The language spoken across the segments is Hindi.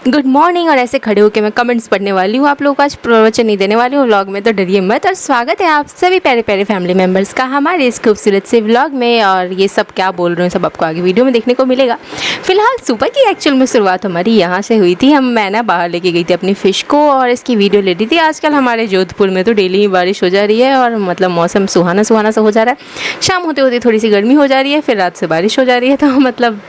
Good morning. और ऐसे खड़े होकर मैं कमेंट्स पढ़ने वाली हूँ, आप लोगों को आज प्रवचन नहीं देने वाली हूँ व्लॉग में, तो डरिए मत। और स्वागत है आप सभी प्यारे प्यारे फैमिली मेम्बर्स का हमारे इस खूबसूरत से व्लॉग में। और ये सब क्या बोल रहे हैं सब आपको आगे वीडियो में देखने को मिलेगा। फिलहाल सुबह की एक्चुअल में शुरुआत हमारी यहाँ से हुई थी। मैं ना बाहर लेके गई थी अपनी फ़िश को और इसकी वीडियो ले रही थी। आजकल हमारे जोधपुर में तो डेली ही बारिश हो जा रही है और मतलब मौसम सुहाना सुहाना सा हो जा रहा है। शाम होते होते थोड़ी सी गर्मी हो जा रही है, फिर रात से बारिश हो जा रही है, तो मतलब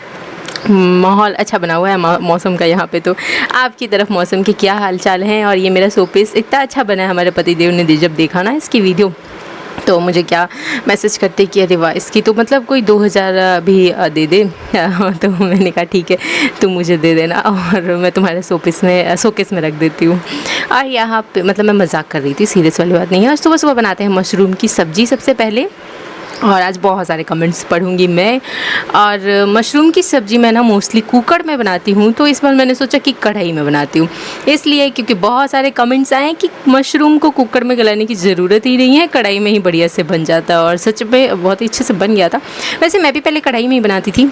माहौल अच्छा बना हुआ है मौसम का यहाँ पे। तो आपकी तरफ मौसम के क्या हाल चाल हैं? और ये मेरा शोपीस इतना अच्छा बना है, हमारे पतिदेव ने जब देखा ना इसकी वीडियो तो मुझे क्या मैसेज करते कि अरे वाह, इसकी तो मतलब कोई 2000 भी दे दे। तो मैंने कहा ठीक है, तुम मुझे दे देना और मैं तुम्हारे शोकेस में रख देती हूँ। और यहाँ पे मतलब मैं मजाक कर रही थी, सीरियस वाली बात नहीं है। और सुबह सुबह बनाते हैं मशरूम की सब्ज़ी सबसे पहले। और आज बहुत सारे कमेंट्स पढ़ूंगी मैं। और मशरूम की सब्ज़ी मैं ना मोस्टली कुकर में बनाती हूँ, तो इस बार मैंने सोचा कि कढ़ाई में बनाती हूँ, इसलिए क्योंकि बहुत सारे कमेंट्स आए कि मशरूम को कुकर में गलाने की ज़रूरत ही नहीं है, कढ़ाई में ही बढ़िया से बन जाता है। और सच में बहुत ही अच्छे से बन गया था। वैसे मैं भी पहले कढ़ाई में ही बनाती थी,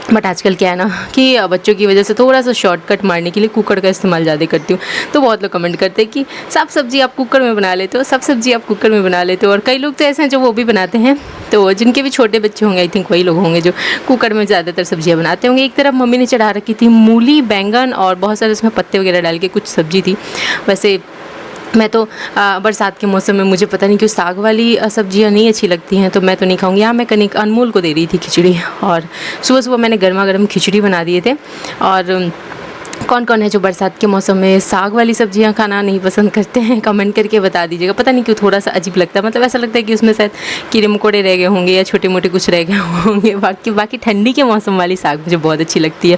बट आजकल क्या है ना कि बच्चों की वजह से थोड़ा सा शॉर्टकट मारने के लिए कुकर का इस्तेमाल ज़्यादा करती हूँ। तो बहुत लोग कमेंट करते हैं कि सब सब्ज़ी आप कुकर में बना लेते हो, सब सब्ज़ी आप कुकर में बना लेते हो। और कई लोग तो ऐसे हैं जो वो भी बनाते हैं, तो जिनके भी छोटे बच्चे होंगे, आई थिंक वही लोग होंगे जो कुकर में ज़्यादातर सब्जियाँ बनाते होंगे। एक तरफ मम्मी ने चढ़ा रखी थी मूली, बैंगन और बहुत सारे उसमें पत्ते वगैरह डाल के कुछ सब्ज़ी थी। वैसे मैं तो बरसात के मौसम में मुझे पता नहीं क्यों साग वाली सब्जियां नहीं अच्छी लगती हैं, तो मैं तो नहीं खाऊंगी। यहाँ मैं कनिक अनमोल को दे रही थी खिचड़ी, और सुबह सुबह मैंने गर्मा गर्म खिचड़ी बना दिए थे। और कौन कौन है जो बरसात के मौसम में साग वाली सब्जियां खाना नहीं पसंद करते हैं, कमेंट करके बता दीजिएगा। पता नहीं क्यों थोड़ा सा अजीब लगता है, मतलब ऐसा लगता है कि उसमें शायद कीड़े मकोड़े रह गए होंगे या छोटे मोटे कुछ रह गए होंगे। बाकी ठंडी के मौसम वाली साग मुझे बहुत अच्छी लगती है।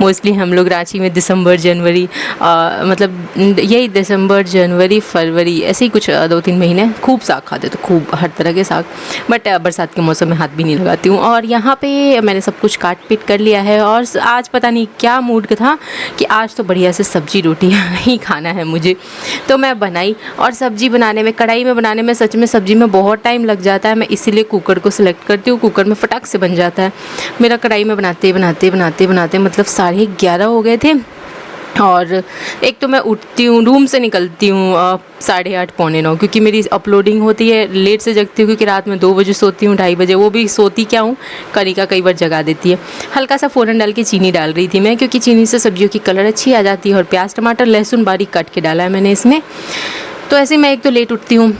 मोस्टली हम लोग रांची में दिसंबर जनवरी मतलब यही दिसंबर जनवरी फरवरी ऐसे ही कुछ 2-3 महीने खूब साग खाते, तो खूब हर तरह के साग। बट बरसात के मौसम में हाथ भी नहीं लगाती हूँ। और यहाँ पे मैंने सब कुछ काट पीट कर लिया है। और आज पता नहीं क्या मूड था कि आज तो बढ़िया से सब्जी रोटी ही खाना है मुझे, तो मैं बनाई। और सब्जी बनाने में, कढ़ाई में बनाने में सच में सब्जी में बहुत टाइम लग जाता है, मैं इसीलिए कुकर को सिलेक्ट करती हूँ। कुकर में फटाक से बन जाता है। मेरा कढ़ाई में बनाते बनाते मतलब 11:30 हो गए थे। और एक तो मैं उठती हूँ, रूम से निकलती हूँ 8:30 पौने 9, क्योंकि मेरी अपलोडिंग होती है। लेट से जगती हूँ क्योंकि रात में 2 बजे सोती हूँ, 2:30 बजे, वो भी सोती क्या हूँ, कनिका कई बार जगा देती है। हल्का सा फ़ोरन डाल के चीनी डाल रही थी मैं, क्योंकि चीनी से सब्जियों की कलर अच्छी आ जाती है। और प्याज टमाटर लहसुन बारीक काट के डाला है मैंने इसमें। तो ऐसे मैं एक तो लेट उठती हूँ,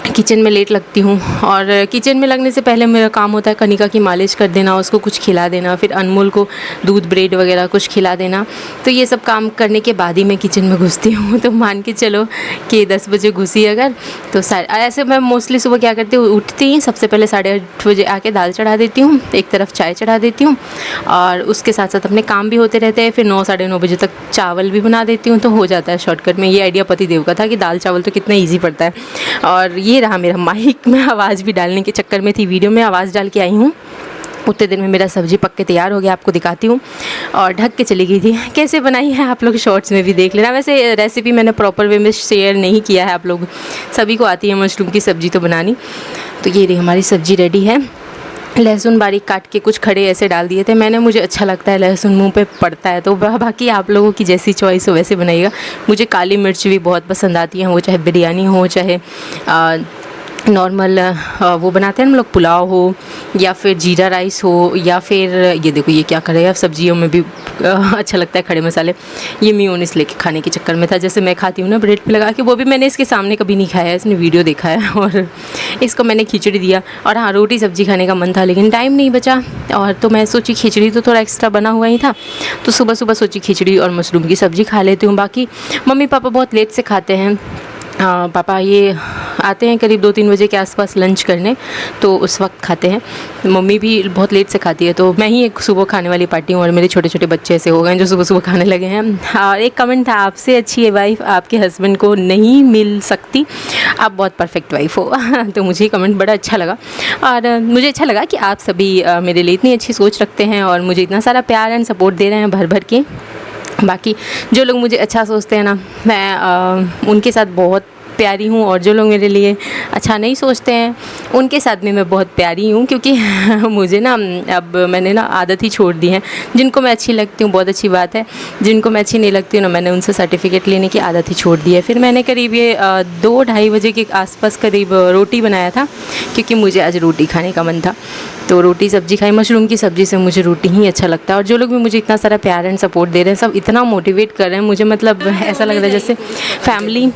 किचन में लेट लगती हूँ। और किचन में लगने से पहले मेरा काम होता है कनिका की मालिश कर देना, उसको कुछ खिला देना, फिर अनमोल को दूध ब्रेड वगैरह कुछ खिला देना। तो ये सब काम करने के बाद ही मैं किचन में घुसती हूँ। तो मान के चलो कि 10 बजे घुसी अगर, तो ऐसे मैं मोस्टली सुबह क्या करती हूँ, उठती ही सबसे पहले 8:30 बजे आके दाल चढ़ा देती हूँ, एक तरफ चाय चढ़ा देती हूँ, और उसके साथ साथ अपने काम भी होते रहते हैं। फिर 9 साढ़े 9 बजे तक चावल भी बना देती हूँ, तो हो जाता है शॉर्टकट में। ये आइडिया पतिदेव का था कि दाल चावल तो कितना ईजी पड़ता है। और ये रहा मेरा माइक, मैं आवाज़ भी डालने के चक्कर में थी, वीडियो में आवाज़ डाल के आई हूँ। उतने दिन में मेरा सब्जी पक के तैयार हो गया, आपको दिखाती हूँ। और ढक के चली गई थी। कैसे बनाई है आप लोग शॉर्ट्स में भी देख लेना। वैसे रेसिपी मैंने प्रॉपर वे में शेयर नहीं किया है, आप लोग सभी को आती है मशरूम की सब्ज़ी तो बनानी। तो ये रही हमारी सब्ज़ी रेडी है। लहसुन बारीक काट के कुछ खड़े ऐसे डाल दिए थे मैंने, मुझे अच्छा लगता है, लहसुन मुंह पे पड़ता है। तो बाकी आप लोगों की जैसी चॉइस हो वैसे बनाइएगा। मुझे काली मिर्च भी बहुत पसंद आती है, वो चाहे बिरयानी हो, चाहे नॉर्मल वो बनाते हैं हम लोग पुलाव हो, या फिर जीरा राइस हो, या फिर ये देखो ये क्या करे, अब सब्जियों में भी अच्छा लगता है खड़े मसाले। ये मेयोनीज लेके खाने के चक्कर में था, जैसे मैं खाती हूँ ना ब्रेड पे लगा के, वो भी मैंने इसके सामने कभी नहीं खाया है, इसने वीडियो देखा है। और इसको मैंने खिचड़ी दिया। और हाँ, रोटी सब्जी खाने का मन था लेकिन टाइम नहीं बचा, और तो मैं सोची खिचड़ी तो थोड़ा एक्स्ट्रा बना हुआ ही था, तो सुबह सुबह सोची खिचड़ी और मशरूम की सब्ज़ी खा लेती हूँ। बाकी मम्मी पापा बहुत लेट से खाते हैं। पापा ये आते हैं करीब 2-3 बजे के आसपास लंच करने, तो उस वक्त खाते हैं। मम्मी भी बहुत लेट से खाती है, तो मैं ही एक सुबह खाने वाली पार्टी हूँ। और मेरे छोटे छोटे बच्चे ऐसे हो गए हैं जो सुबह सुबह खाने लगे हैं। और एक कमेंट था, आपसे अच्छी वाइफ आपके हस्बैंड को नहीं मिल सकती, आप बहुत परफेक्ट वाइफ हो। तो मुझे कमेंट बड़ा अच्छा लगा। और मुझे अच्छा लगा कि आप सभी मेरे लिए इतनी अच्छी सोच रखते हैं और मुझे इतना सारा प्यार एंड सपोर्ट दे रहे हैं भर भर के। बाकी जो लोग मुझे अच्छा सोचते हैं ना, मैं उनके साथ बहुत प्यारी हूँ और जो लोग मेरे लिए अच्छा नहीं सोचते हैं उनके साथ भी मैं बहुत प्यारी हूँ, क्योंकि मुझे ना अब मैंने ना आदत ही छोड़ दी है। जिनको मैं अच्छी लगती हूँ बहुत अच्छी बात है, जिनको मैं अच्छी नहीं लगती हूँ ना, मैंने उनसे सर्टिफिकेट लेने की आदत ही छोड़ दी है। फिर मैंने करीब ये 2-2:30 बजे के आसपास करीब रोटी बनाया था, क्योंकि मुझे आज रोटी खाने का मन था। तो रोटी सब्ज़ी खाई, मशरूम की सब्ज़ी से मुझे रोटी ही अच्छा लगता है। और जो लोग भी मुझे इतना सारा प्यार एंड सपोर्ट दे रहे हैं, सब इतना मोटिवेट कर रहे हैं मुझे, मतलब ऐसा लग रहा है जैसे फैमिली,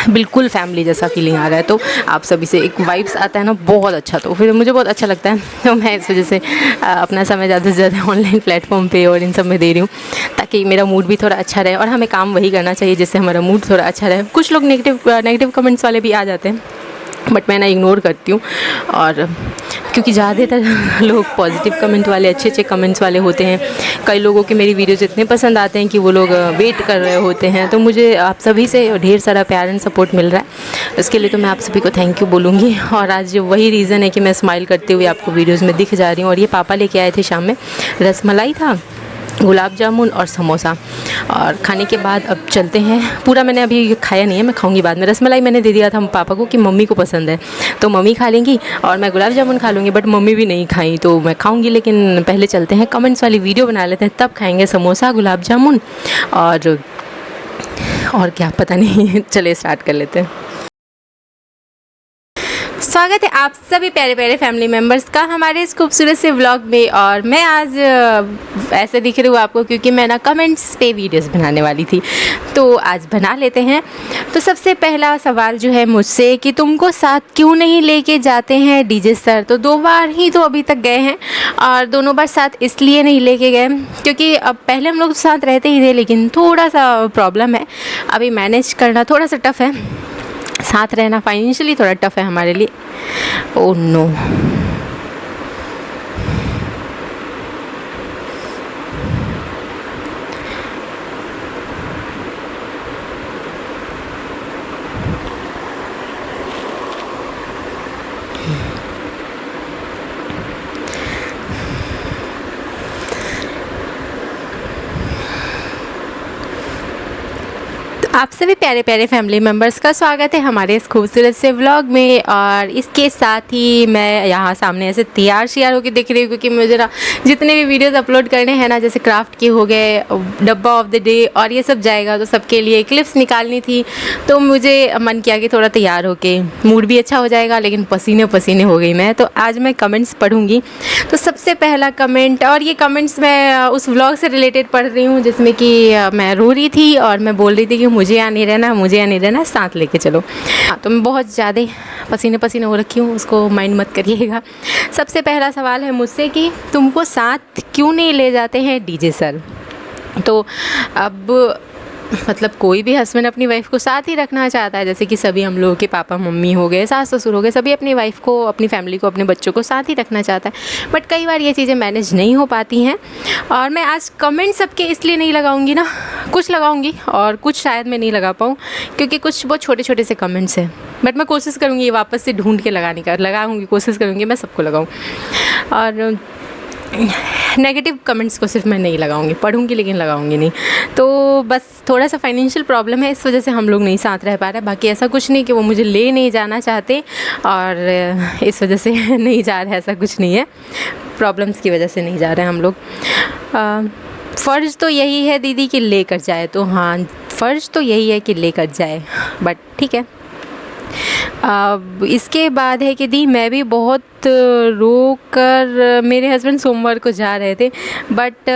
बिल्कुल फैमिली जैसा फीलिंग आ रहा है। तो आप सभी से एक वाइब्स आता है ना बहुत अच्छा, तो फिर मुझे बहुत अच्छा लगता है। तो मैं इस वजह से अपना समय ज़्यादा से ज़्यादा ऑनलाइन प्लेटफॉर्म पे और इन सब में दे रही हूँ, ताकि मेरा मूड भी थोड़ा अच्छा रहे। और हमें काम वही करना चाहिए जिससे हमारा मूड थोड़ा अच्छा रहे। कुछ लोग नेगेटिव कमेंट्स वाले भी आ जाते हैं, बट मैं ना इग्नोर करती हूँ। और क्योंकि ज़्यादातर लोग पॉजिटिव कमेंट वाले, अच्छे कमेंट्स वाले होते हैं। कई लोगों के मेरी वीडियोज़ इतने पसंद आते हैं कि वो लोग वेट कर रहे होते हैं। तो मुझे आप सभी से ढेर सारा प्यार एंड सपोर्ट मिल रहा है, इसके लिए तो मैं आप सभी को थैंक यू बोलूँगी। और आज वही रीज़न है कि मैं स्माइल करते हुए आपको वीडियोज़ में दिख जा रही हूँ। और ये पापा लेके आए थे शाम में, रसमलाई था, गुलाब जामुन और समोसा। और खाने के बाद अब चलते हैं। पूरा मैंने अभी खाया नहीं है, मैं खाऊंगी बाद में। रसमलाई मैंने दे दिया था पापा को कि मम्मी को पसंद है, तो मम्मी खा लेंगी और मैं गुलाब जामुन खा लूँगी, बट मम्मी भी नहीं खाई तो मैं खाऊंगी। लेकिन पहले चलते हैं, कमेंट्स वाली वीडियो बना लेते हैं, तब खाएंगे समोसा, गुलाब जामुन और क्या पता नहीं। चले स्टार्ट कर लेते हैं। स्वागत है आप सभी प्यारे प्यारे फैमिली मेम्बर्स का हमारे इस खूबसूरत से व्लॉग में। और मैं आज ऐसे दिख रही हूँ आपको क्योंकि मैं ना कमेंट्स पे वीडियोस बनाने वाली थी, तो आज बना लेते हैं। तो सबसे पहला सवाल जो है मुझसे कि तुमको साथ क्यों नहीं लेके जाते हैं डीजे सर। तो 2 बार ही तो अभी तक गए हैं, और दोनों बार साथ इसलिए नहीं लेके गए क्योंकि अब पहले हम लोग साथ रहते ही थे, लेकिन थोड़ा सा प्रॉब्लम है, अभी मैनेज करना थोड़ा सा टफ़ है, साथ रहना फाइनेंशियली थोड़ा टफ़ है हमारे लिए। Oh no. आप सभी प्यारे प्यारे फैमिली मेम्बर्स का स्वागत है हमारे इस खूबसूरत से व्लॉग में। और इसके साथ ही मैं यहाँ सामने ऐसे तैयार श्यार होकर दिख रही हूँ, क्योंकि मुझे ना जितने भी वीडियोस अपलोड करने हैं ना, जैसे क्राफ्ट के हो गए, डब्बा ऑफ द डे और ये सब जाएगा, तो सबके लिए क्लिप्स निकालनी थी। तो मुझे मन किया कि थोड़ा तैयार होके, मूड भी अच्छा हो जाएगा, लेकिन पसीने पसीने हो गई मैं। तो आज मैं कमेंट्स पढ़ूँगी। तो सबसे पहला कमेंट, और ये कमेंट्स मैं उस व्लॉग से रिलेटेड पढ़ रही हूँ जिसमें कि मैं रो रही थी और मैं बोल रही थी कि मुझे यहाँ नहीं रहना, मुझे यहाँ नहीं रहना, साथ लेके चलो। तो मैं बहुत ज़्यादा पसीने पसीने हो रखी हूँ, उसको माइंड मत करिएगा। सबसे पहला सवाल है मुझसे कि तुमको साथ क्यों नहीं ले जाते हैं डीजे सर। तो अब मतलब कोई भी हस्बैंड अपनी वाइफ को साथ ही रखना चाहता है, जैसे कि सभी हम लोगों के पापा मम्मी हो गए, सास ससुर हो गए, सभी अपनी वाइफ को, अपनी फैमिली को, अपने बच्चों को साथ ही रखना चाहता है। बट कई बार ये चीज़ें मैनेज नहीं हो पाती हैं। और मैं आज कमेंट सबके इसलिए नहीं लगाऊंगी ना, कुछ लगाऊंगी और कुछ शायद मैं नहीं लगा पाऊँ, क्योंकि कुछ बहुत छोटे छोटे से कमेंट्स हैं। बट मैं कोशिश करूँगी ये वापस से ढूंढ के लगाऊंगी, कोशिश करूँगी मैं सबको लगाऊँ। और नेगेटिव कमेंट्स को सिर्फ मैं नहीं लगाऊंगी, पढ़ूंगी लेकिन लगाऊंगी नहीं। तो बस थोड़ा सा फाइनेंशियल प्रॉब्लम है, इस वजह से हम लोग नहीं साथ रह पा रहे। बाकी ऐसा कुछ नहीं कि वो मुझे ले नहीं जाना चाहते और इस वजह से नहीं जा रहे, ऐसा कुछ नहीं है। प्रॉब्लम्स की वजह से नहीं जा रहे हैं हम लोग। फ़र्ज़ तो यही है दीदी कि लेकर जाए, तो हाँ फ़र्ज़ तो यही है कि लेकर जाए, बट ठीक है। इसके बाद है कि दी मैं भी बहुत रो कर, मेरे हस्बैंड सोमवार को जा रहे थे, बट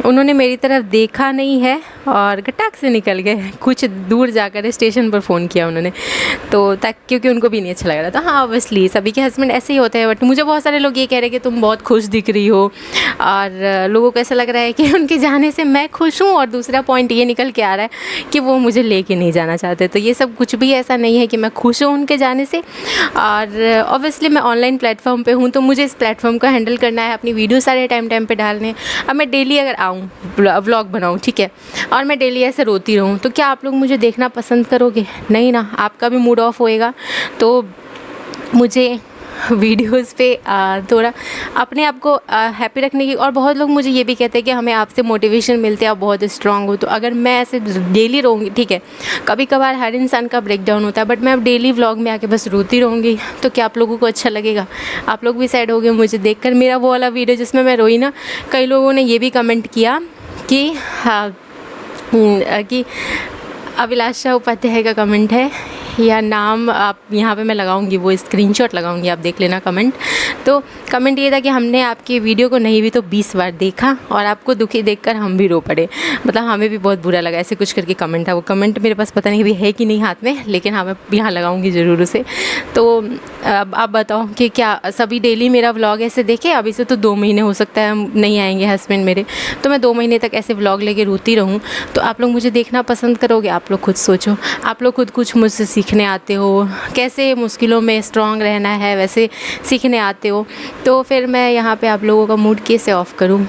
उन्होंने मेरी तरफ देखा नहीं है और गटाक से निकल गए। कुछ दूर जाकर स्टेशन पर फ़ोन किया उन्होंने, तो तक क्योंकि उनको भी नहीं अच्छा लग रहा था। हाँ ऑब्वियसली सभी के हस्बैंड ऐसे ही होते हैं, बट मुझे बहुत सारे लोग ये कह रहे हैं कि तुम बहुत खुश दिख रही हो, और लोगों को ऐसा लग रहा है कि उनके जाने से मैं खुश हूँ। और दूसरा पॉइंट ये निकल के आ रहा है कि वो मुझे लेके नहीं जाना चाहते। तो ये सब कुछ भी ऐसा नहीं है कि मैं खुश हूँ उनके जाने से। और ऑब्वियसली मैं ऑनलाइन प्लेटफॉर्म पे हूँ, तो मुझे इस प्लेटफॉर्म को हैंडल करना है, अपनी वीडियो सारे टाइम पे डालने। अब मैं डेली अगर आऊँ व्लॉग बनाऊँ, ठीक है, और मैं डेली ऐसे रोती रहूँ, तो क्या आप लोग मुझे देखना पसंद करोगे? नहीं ना, आपका भी मूड ऑफ होएगा। तो मुझे वीडियोस पे थोड़ा अपने आप को हैप्पी रखने की, और बहुत लोग मुझे ये भी कहते हैं कि हमें आपसे मोटिवेशन मिलते हैं, आप बहुत स्ट्रांग हो। तो अगर मैं ऐसे डेली रहूँगी, ठीक है, कभी कभार हर इंसान का ब्रेक डाउन होता है, बट मैं अब डेली व्लॉग में आके बस रोती रहूँगी तो क्या आप लोगों को अच्छा लगेगा? आप लोग भी सैड हो गए मुझे देखकर। मेरा वो वाला वीडियो जिसमें मैं रोई ना, कई लोगों ने ये भी कमेंट किया कि कि अभिलाषा उपाध्याय का कमेंट है, या नाम आप यहाँ पे मैं लगाऊंगी, वो स्क्रीनशॉट लगाऊंगी, आप देख लेना कमेंट। तो कमेंट ये था कि हमने आपकी वीडियो को नहीं भी तो 20 बार देखा और आपको दुखी देखकर हम भी रो पड़े, मतलब हमें भी बहुत बुरा लगा, ऐसे कुछ करके कमेंट था। वो कमेंट मेरे पास पता नहीं अभी है कि नहीं हाथ में, लेकिन हाँ मैं यहाँ लगाऊंगी ज़रूर उसे। तो अब आप बताओ कि क्या सभी डेली मेरा व्लॉग ऐसे देखे? अभी से तो 2 महीने हो सकता है नहीं आएंगे हस्बैंड मेरे, तो मैं 2 महीने तक ऐसे व्लॉग लेके रोती रहूँ तो आप लोग मुझे देखना पसंद करोगे? आप लोग खुद सोचो। आप लोग खुद कुछ मुझसे सीखने आते हो, कैसे मुश्किलों में स्ट्रांग रहना है वैसे सीखने आते हो, तो फिर मैं यहाँ पे आप लोगों का मूड कैसे ऑफ़ करूँ?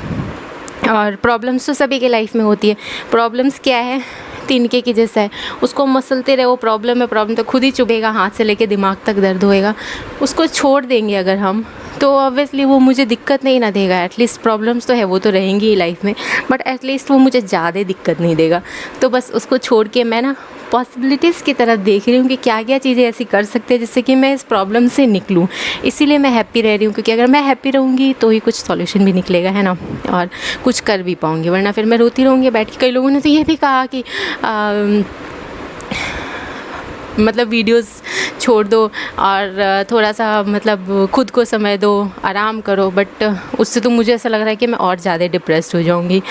और प्रॉब्लम्स तो सभी के लाइफ में होती है। प्रॉब्लम्स क्या है? तिनके की जैसा है, उसको मसलते रहो। प्रॉब्लम है, प्रॉब्लम तो खुद ही चुभेगा, हाथ से लेके दिमाग तक दर्द होएगा। उसको छोड़ देंगे अगर हम, तो ऑब्वियसली वो मुझे दिक्कत नहीं ना देगा। एटलीस्ट प्रॉब्लम्स तो है, वो तो रहेंगी ही लाइफ में, बट एटलीस्ट वो मुझे ज़्यादा दिक्कत नहीं देगा। तो बस उसको छोड़ के मैं ना पॉसिबिलिटीज़ की तरफ देख रही हूँ कि क्या क्या चीज़ें ऐसी कर सकते हैं जिससे कि मैं इस प्रॉब्लम से निकलूँ। इसीलिए मैं हैप्पी रह रही हूँ, क्योंकि अगर मैं हैप्पी रहूँगी तो ही कुछ सॉल्यूशन भी निकलेगा, है ना, और कुछ कर भी पाऊँगी, वरना फिर मैं रोती रहूँगी बैठ के। कई लोगों ने तो ये भी कहा कि मतलब वीडियोस छोड़ दो और थोड़ा सा मतलब खुद को समय दो, आराम करो, बट उससे तो मुझे ऐसा लग रहा है कि मैं और ज़्यादा डिप्रेस्ड हो जाऊंगी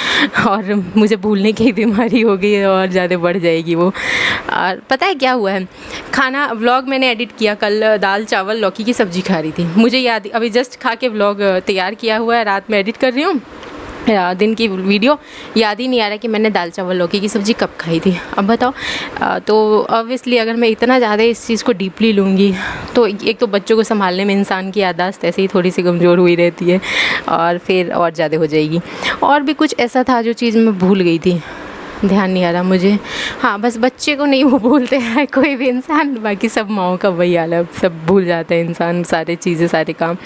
और मुझे भूलने की बीमारी हो गई और ज़्यादा बढ़ जाएगी वो। और पता है क्या हुआ है? खाना व्लॉग मैंने एडिट किया कल, दाल चावल लौकी की सब्ज़ी खा रही थी, मुझे याद, अभी जस्ट खा के व्लॉग तैयार किया हुआ है, रात में एडिट कर रही हूँ दिन की वीडियो, याद ही नहीं आ रहा कि मैंने दाल चावल लौकी की सब्ज़ी कब खाई थी। अब बताओ, तो ऑब्वियसली अगर मैं इतना ज़्यादा इस चीज़ को डीपली लूँगी तो एक तो बच्चों को संभालने में इंसान की याददाश्त ऐसे ही थोड़ी सी कमज़ोर हुई रहती है और फिर और ज़्यादा हो जाएगी। और भी कुछ ऐसा था जो चीज़ मैं भूल गई थी, ध्यान नहीं आ रहा मुझे। हाँ, बस बच्चे को नहीं वो भूलते हैं कोई भी इंसान, बाकी सब माँओं का वही हाल है, सब भूल जाते हैं इंसान, सारी चीज़ें सारे काम।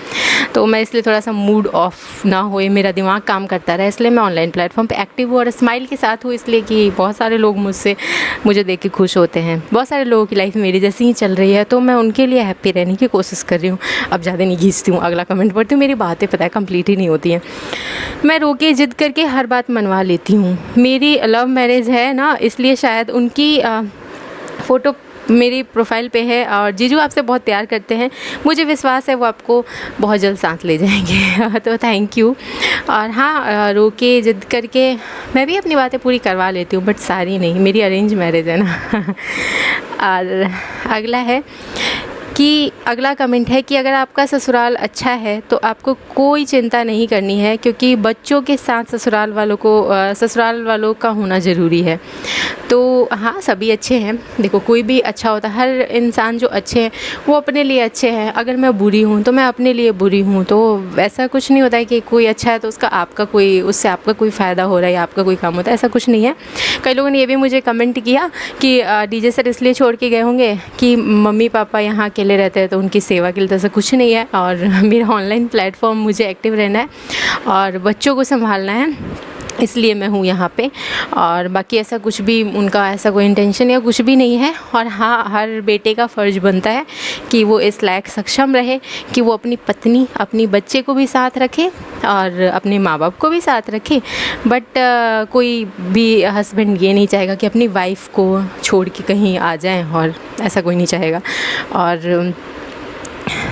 तो मैं इसलिए थोड़ा सा मूड ऑफ ना होए, मेरा दिमाग काम करता रहा, इसलिए मैं ऑनलाइन प्लेटफॉर्म पे एक्टिव हूँ और स्माइल के साथ हूँ, इसलिए कि बहुत सारे लोग मुझे देख के खुश होते हैं। बहुत सारे लोगों की लाइफ मेरी जैसी ही चल रही है, तो मैं उनके लिए हैप्पी रहने की कोशिश कर रही हूँ। अब ज़्यादा नहीं खींचती हूँ, अगला कमेंट पढ़ती हूँ, मेरी बातें पता है कंप्लीट ही नहीं होती हैं। मैं रो के ज़िद करके हर बात मनवा लेती हूँ। मेरी लव मैरिज है ना, इसलिए शायद उनकी फ़ोटो मेरी प्रोफाइल पे है, और जीजू आपसे बहुत प्यार करते हैं, मुझे विश्वास है वो आपको बहुत जल्द साथ ले जाएंगे तो थैंक यू। और हाँ, रो के ज़िद करके मैं भी अपनी बातें पूरी करवा लेती हूँ, बट सारी नहीं, मेरी अरेंज मैरिज है ना और अगला है कि अगला कमेंट है कि अगर आपका ससुराल अच्छा है तो आपको कोई चिंता नहीं करनी है, क्योंकि बच्चों के साथ ससुराल वालों का होना ज़रूरी है। तो हाँ, सभी अच्छे हैं, देखो कोई भी अच्छा होता है, हर इंसान जो अच्छे हैं वो अपने लिए अच्छे हैं। अगर मैं बुरी हूँ तो मैं अपने लिए बुरी हूँ, तो ऐसा कुछ नहीं होता है कि कोई अच्छा है तो उससे आपका कोई फ़ायदा हो रहा है या आपका कोई काम होता है, ऐसा कुछ नहीं है। कई लोगों ने ये भी मुझे कमेंट किया कि डीजे सर इसलिए छोड़ के गए होंगे कि मम्मी पापा यहाँ अकेले रहते हैं तो उनकी सेवा के लिए, तो ऐसा कुछ नहीं है। और मेरा ऑनलाइन प्लेटफॉर्म, मुझे एक्टिव रहना है और बच्चों को संभालना है, इसलिए मैं हूँ यहाँ पे। और बाकी ऐसा कुछ भी उनका ऐसा कोई इंटेंशन या कुछ भी नहीं है। और हाँ, हर बेटे का फ़र्ज़ बनता है कि वो इस लायक सक्षम रहे कि वो अपनी पत्नी, अपनी बच्चे को भी साथ रखे और अपने माँ बाप को भी साथ रखे। बट कोई भी हस्बैंड ये नहीं चाहेगा कि अपनी वाइफ़ को छोड़ के कहीं आ जाएं, और ऐसा कोई नहीं चाहेगा। और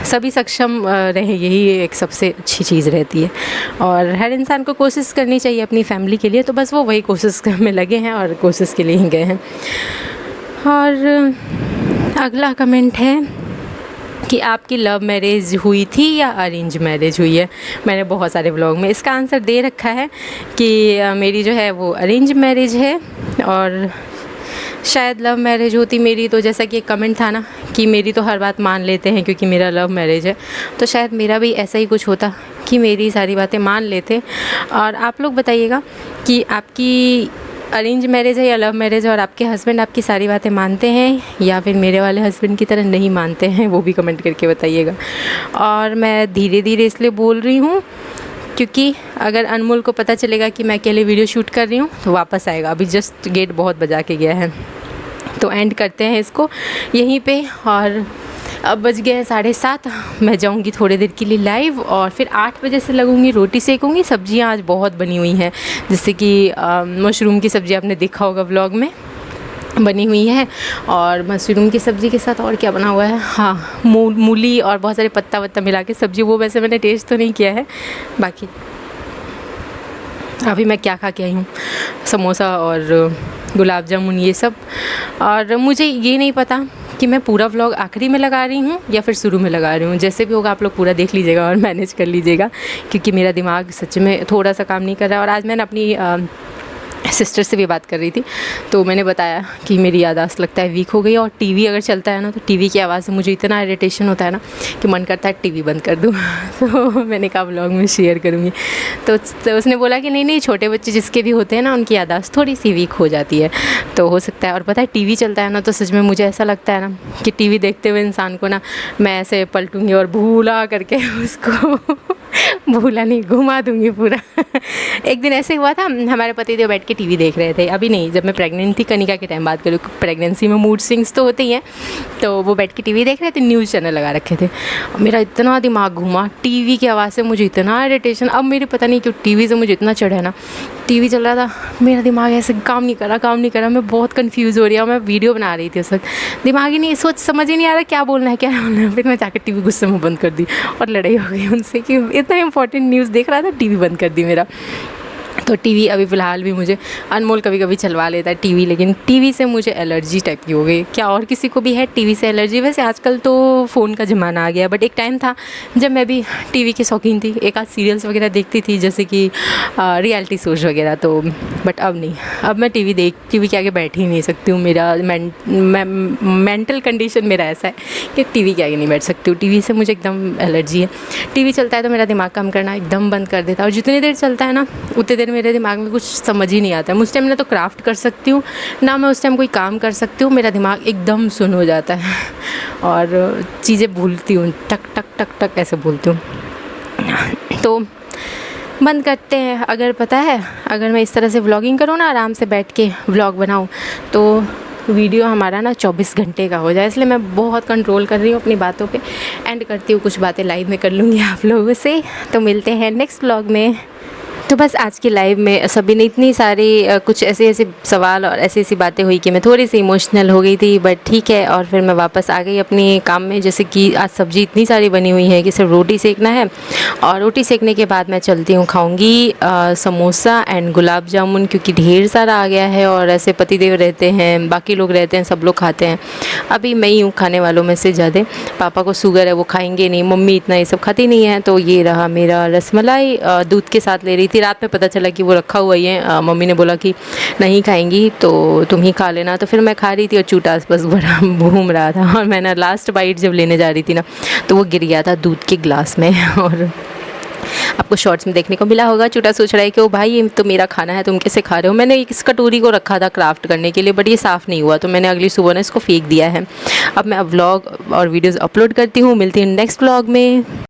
सभी सक्षम रहे, यही एक सबसे अच्छी चीज़ रहती है। और हर इंसान को कोशिश करनी चाहिए अपनी फैमिली के लिए, तो बस वो वही कोशिश में लगे हैं और कोशिश के लिए ही गए हैं। और अगला कमेंट है कि आपकी लव मैरिज हुई थी या अरेंज मैरिज हुई है। मैंने बहुत सारे व्लॉग में इसका आंसर दे रखा है कि मेरी जो है वो अरेंज मैरिज है। और शायद लव मैरिज होती मेरी, तो जैसा कि एक कमेंट था ना कि मेरी तो हर बात मान लेते हैं क्योंकि मेरा लव मैरिज है, तो शायद मेरा भी ऐसा ही कुछ होता कि मेरी सारी बातें मान लेते। और आप लोग बताइएगा कि आपकी अरेंज मैरिज है या लव मैरिज है और आपके हस्बैंड आपकी सारी बातें मानते हैं या फिर मेरे वाले हस्बैंड की तरह नहीं मानते हैं, वो भी कमेंट करके बताइएगा। और मैं धीरे धीरे इसलिए बोल रही हूँ क्योंकि अगर अनमोल को पता चलेगा कि मैं अकेले वीडियो शूट कर रही हूँ तो वापस आएगा। अभी जस्ट गेट बहुत बजा के गया है। तो एंड करते हैं इसको यहीं पे। और अब बज गए हैं 7:30। मैं जाऊंगी थोड़ी देर के लिए लाइव और फिर 8 बजे से लगूंगी, रोटी सेकूंगी। सब्जियां आज बहुत बनी हुई हैं, जैसे कि मशरूम की सब्ज़ी आपने देखा होगा व्लॉग में बनी हुई है। और मशरूम की सब्ज़ी के साथ और क्या बना हुआ है, हाँ मूली और बहुत सारे पत्ता वत्ता मिला के सब्ज़ी। वो वैसे मैंने टेस्ट तो नहीं किया है। बाकी अभी मैं क्या खा के आई हूँ, समोसा और गुलाब जामुन ये सब। और मुझे ये नहीं पता कि मैं पूरा व्लॉग आखिरी में लगा रही हूँ या फिर शुरू में लगा रही हूँ। जैसे भी होगा आप लोग पूरा देख लीजिएगा और मैनेज कर लीजिएगा, क्योंकि मेरा दिमाग सच में थोड़ा सा काम नहीं कर रहा है। और आज मैंने अपनी सिस्टर से भी बात कर रही थी, तो मैंने बताया कि मेरी याददाश्त लगता है वीक हो गई। और टीवी अगर चलता है ना तो टीवी की आवाज़ से मुझे इतना इरिटेशन होता है ना कि मन करता है टीवी बंद कर दूँ। तो मैंने कहा व्लॉग में शेयर करूँगी। तो उसने बोला कि नहीं छोटे बच्चे जिसके भी होते हैं ना उनकी याददाश्त थोड़ी सी वीक हो जाती है, तो हो सकता है। और पता है टीवी चलता है ना तो सच में मुझे ऐसा लगता है ना कि टीवी देखते हुए इंसान को ना मैं ऐसे पलटूँगी और भूला करके उसको भूला नहीं घुमा दूँगी पूरा। एक दिन ऐसे हुआ था, हमारे पतिदेव बैठ के टीवी देख रहे थे। अभी नहीं, जब मैं प्रेग्नेंट थी, कनिका के टाइम बात करूँ, प्रेगनेंसी में मूड स्विंग्स तो होते ही हैं। तो वो बैठ के टीवी देख रहे थे, न्यूज़ चैनल लगा रखे थे। और मेरा इतना दिमाग घूमा टीवी की आवाज़ से, मुझे इतना इरिटेशन। अब मेरे पता नहीं क्यों टीवी से मुझे इतना चढ़ा ना, टीवी चल रहा था, मेरा दिमाग ऐसे काम नहीं कर रहा। मैं बहुत कंफ्यूज हो रही हूँ। मैं वीडियो बना रही थी उस वक्त, दिमाग ही नहीं, सोच समझ ही नहीं आ रहा क्या बोलना है। फिर मैं जाकर टीवी गुस्से में बंद कर दी और लड़ाई हो गई उनसे कि इतना इंपॉर्टेंट न्यूज़ देख रहा था, टीवी बंद कर दी मेरा। तो टीवी अभी फ़िलहाल भी मुझे, अनमोल कभी कभी चलवा लेता है टीवी, लेकिन टीवी से मुझे एलर्जी टाइप की हो गई। क्या और किसी को भी है टीवी से एलर्जी? वैसे आजकल तो फ़ोन का ज़माना आ गया, बट एक टाइम था जब मैं भी टीवी की शौकीन थी। एक आध सीरियल्स वगैरह देखती थी, जैसे कि रियलिटी शोज़ वगैरह। तो बट अब नहीं, अब मैं टीवी के आगे बैठ ही नहीं सकती हूँ। मेरा मेंटल कंडीशन मेरा ऐसा है कि टीवी के आगे नहीं बैठ सकती हूँ। टीवी से मुझे एकदम एलर्जी है। टीवी चलता है तो मेरा दिमाग काम करना एकदम बंद कर देता है, और जितनी देर चलता है ना उतनी देर मेरे दिमाग में कुछ समझ ही नहीं आता है। उस टाइम ना तो क्राफ्ट कर सकती हूँ, ना मैं उस टाइम कोई काम कर सकती हूँ। मेरा दिमाग एकदम सुन हो जाता है और चीज़ें भूलती हूँ, टक टक टक टक ऐसे भूलती हूँ। तो बंद करते हैं। अगर पता है, अगर मैं इस तरह से व्लॉगिंग करूँ ना, आराम से बैठ के व्लॉग बनाऊँ, तो वीडियो हमारा ना 24 घंटे का हो जाए। इसलिए मैं बहुत कंट्रोल कर रही हूँ अपनी बातों पे। एंड करती हूँ, कुछ बातें लाइव में कर लूँगी आप लोगों से। तो मिलते हैं नेक्स्ट व्लॉग में। तो बस आज की लाइव में सभी ने इतनी सारी कुछ ऐसे सवाल और ऐसी बातें हुई कि मैं थोड़ी सी इमोशनल हो गई थी, बट ठीक है। और फिर मैं वापस आ गई अपने काम में। जैसे कि आज सब्ज़ी इतनी सारी बनी हुई है कि सिर्फ रोटी सेकना है, और रोटी सेकने के बाद मैं चलती हूँ, खाऊंगी समोसा एंड गुलाब जामुन, क्योंकि ढेर सारा आ गया है। और ऐसे पतिदेव रहते हैं, बाकी लोग रहते हैं, सब लोग खाते हैं। अभी मैं ही हूँ खाने वालों में से ज़्यादा। पापा को शुगर है, वो खाएंगे नहीं। मम्मी इतना ये सब खाती नहीं है। तो ये रहा मेरा रसमलाई, दूध के साथ ले रही थी। रात में पता चला कि वो रखा हुआ ही है। मम्मी ने बोला कि नहीं खाएंगी तो तुम ही खा लेना। तो फिर मैं खा रही थी और चूटा आसपास बड़ा घूम रहा था। और मैंने लास्ट बाइट जब लेने जा रही थी ना, तो वो गिर गया था दूध के ग्लास में। और आपको शॉर्ट्स में देखने को मिला होगा, चूटा सोच रहा है कि ओ भाई ये तो मेरा खाना है, तुम कैसे खा रहे हो। मैंने इस कटोरी को रखा था क्राफ्ट करने के लिए, बट ये साफ़ नहीं हुआ, तो मैंने अगली सुबह ना इसको फेंक दिया है। अब मैं व्लॉग और वीडियोज़ अपलोड करती हूँ। मिलती हूँ नेक्स्ट व्लॉग में।